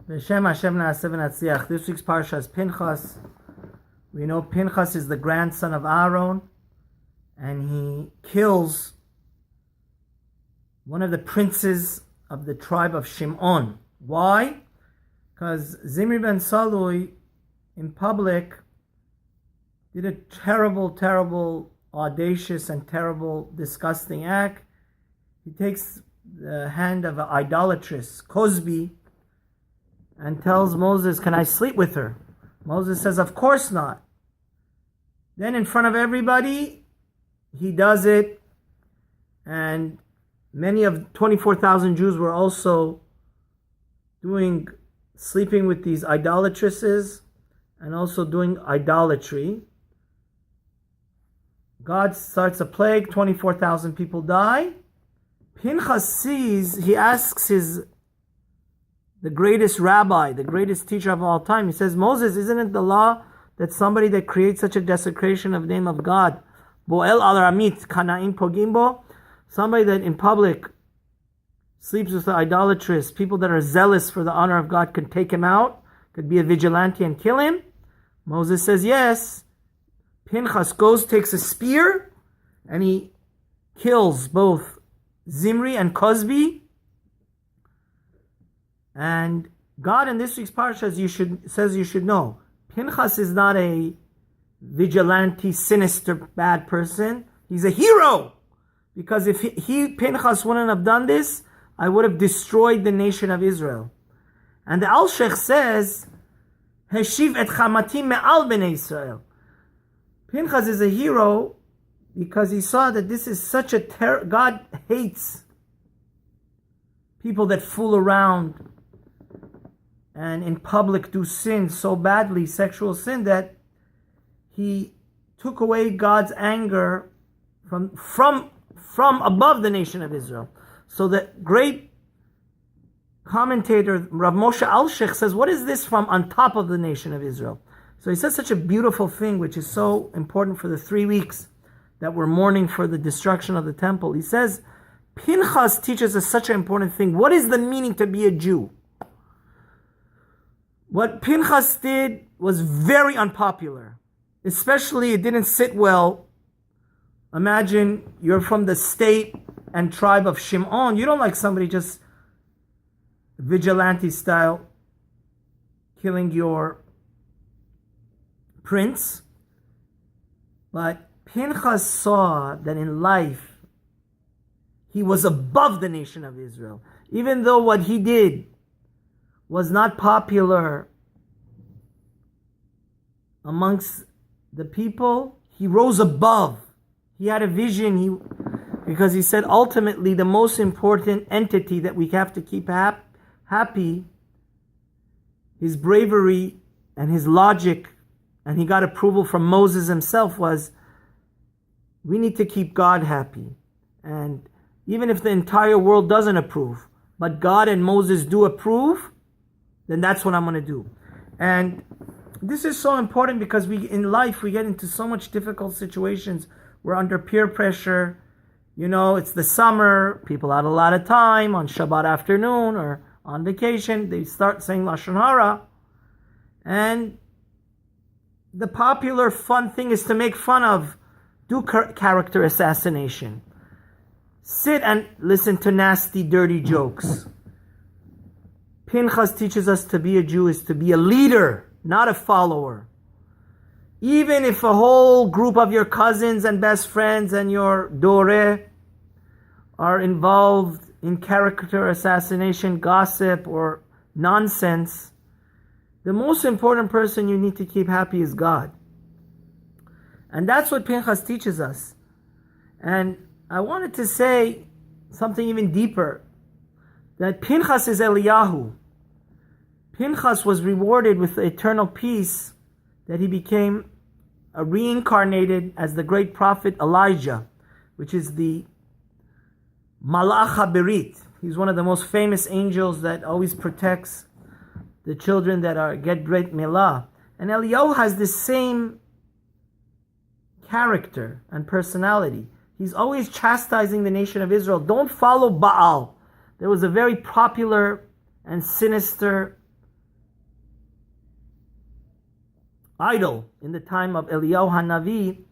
B'Shem Hashem na'aseh v'natzliach. This week's parsha is Pinchas. We know Pinchas is the grandson of Aaron, and he kills one of the princes of the tribe of Shimon. Why? Because Zimri ben Salui, in public, did a terrible, audacious and terrible, disgusting act. He takes the hand of an idolatress, Cosby, and tells Moses, "Can I sleep with her?" Moses says, "Of course not." Then in front of everybody, he does it, and many of 24,000 Jews were also sleeping with these idolatresses and also doing idolatry. God starts a plague, 24,000 people die. Pinchas he asks the greatest rabbi, the greatest teacher of all time, he says, "Moses, isn't it the law that somebody that creates such a desecration of the name of God, Bo'el al Ramit, Kana'im Pogimbo, somebody that in public sleeps with the idolatress, people that are zealous for the honor of God can take him out, could be a vigilante and kill him?" Moses says, yes. Pinchas goes, takes a spear, and he kills both Zimri and Cosby. And God in this week's parsha says you should know, Pinchas is not a vigilante, sinister, bad person. He's a hero. Because if Pinchas wouldn't have done this, I would have destroyed the nation of Israel. And the ALSHAICH says, Heshiv et chamati me'al bnei Israel. Pinchas is a hero because he saw that this is such a God hates people that fool around and in public do sin so badly, sexual sin, that he took away God's anger from above the nation of Israel. So the great commentator Rav Moshe ALSHAICH says, what is this from on top of the nation of Israel? So he says such a beautiful thing, which is so important for the 3 weeks that we're mourning for the destruction of the temple. He says, Pinchas teaches us such an important thing. What is the meaning to be a Jew? What Pinchas did was very unpopular. Especially, it didn't sit well. Imagine you're from the state and tribe of Shimon. You don't like somebody just vigilante style killing your prince. But Pinchas saw that in life he was above the nation of Israel. Even though what he did was not popular amongst the people, he rose above. He had a vision, because he said ultimately the most important entity that we have to keep happy, his bravery and his logic, and he got approval from Moses himself, was we need to keep God happy. And even if the entire world doesn't approve, but God and Moses do approve, then that's what I'm going to do. And this is so important because in life we get into so much difficult situations. We're under peer pressure. It's the summer, people had a lot of time on Shabbat afternoon or on vacation. They start saying Lashon Hara. And the popular fun thing is to make fun of, do character assassination. Sit and listen to nasty, dirty jokes. Pinchas teaches us to be a Jew is to be a leader, not a follower. Even if a whole group of your cousins and best friends and your dore are involved in character assassination, gossip, or nonsense, the most important person you need to keep happy is God. And that's what Pinchas teaches us. And I wanted to say something even deeper, that Pinchas is Eliyahu. Pinchas was rewarded with the eternal peace that he became reincarnated as the great prophet Elijah, which is the Malach HaBerit. He's one of the most famous angels that always protects the children that get Brit Milah. And Eliyahu has the same character and personality. He's always chastising the nation of Israel. Don't follow Baal. There was a very popular and sinister idol in the time of Eliyahu HaNavi.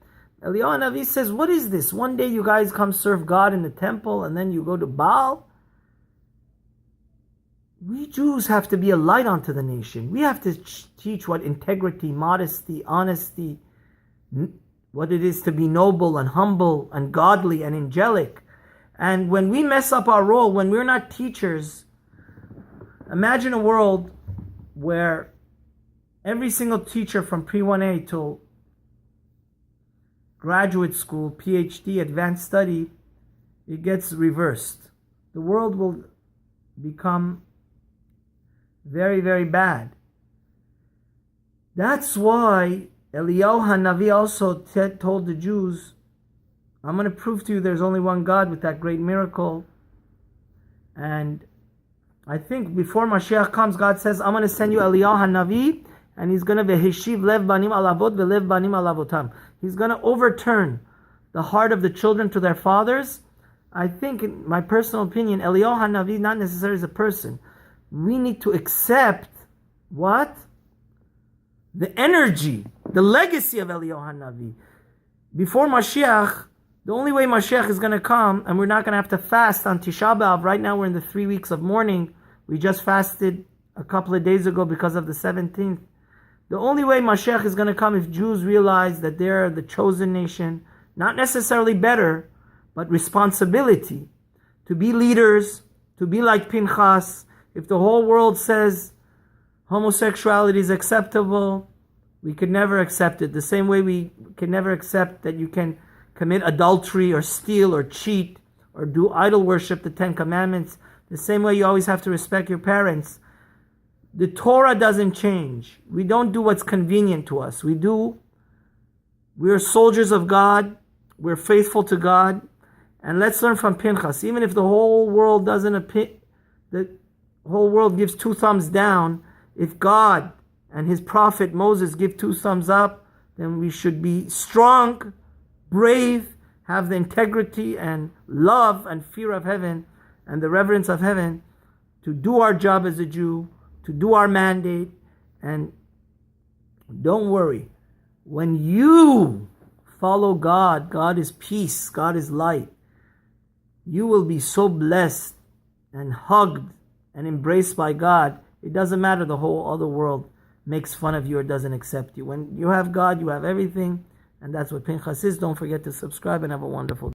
Eliyahu HaNavi says, what is this? One day you guys come serve God in the temple and then you go to Baal? We Jews have to be a light unto the nation. We have to teach what integrity, modesty, honesty, what it is to be noble and humble and godly and angelic. And when we mess up our role, when we're not teachers, imagine a world where every single teacher from pre-1A till graduate school, PhD, advanced study, it gets reversed. The world will become very, very bad. That's why Eliyahu HaNavi also told the Jews, I'm going to prove to you there's only one God with that great miracle. And I think before Mashiach comes, God says, I'm going to send you Eliyahu HaNavi, and he's going to v'heshiv lev banim alavot v'lev banim alavotam. He's going to overturn the heart of the children to their fathers. I think, in my personal opinion, Eliyahu HaNavi not necessarily is a person. We need to accept what? The energy, the legacy of Eliyahu HaNavi. Before Mashiach, the only way Mashiach is going to come, and we're not going to have to fast on Tisha B'Av. Right now we're in the 3 weeks of mourning. We just fasted a couple of days ago because of the 17th. The only way Mashiach is going to come if Jews realize that they're the chosen nation, not necessarily better, but responsibility to be leaders, to be like Pinchas. If the whole world says homosexuality is acceptable, we could never accept it. The same way we can never accept that you can commit adultery or steal or cheat or do idol worship, the 10 Commandments. The same way you always have to respect your parents. The Torah doesn't change. We don't do what's convenient to us. We're soldiers of God. We're faithful to God. And let's learn from Pinchas. Even if the whole world the whole world gives 2 thumbs down, if God and his prophet Moses give 2 thumbs up, then we should be strong, brave, have the integrity and love and fear of heaven and the reverence of heaven to do our job as a Jew, to do our mandate. And don't worry, when you follow God, God is peace, God is light, you will be so blessed and hugged and embraced by God. It doesn't matter the whole other world makes fun of you or doesn't accept you. When you have God, you have everything. And that's what Pinchas is. Don't forget to subscribe and have a wonderful day.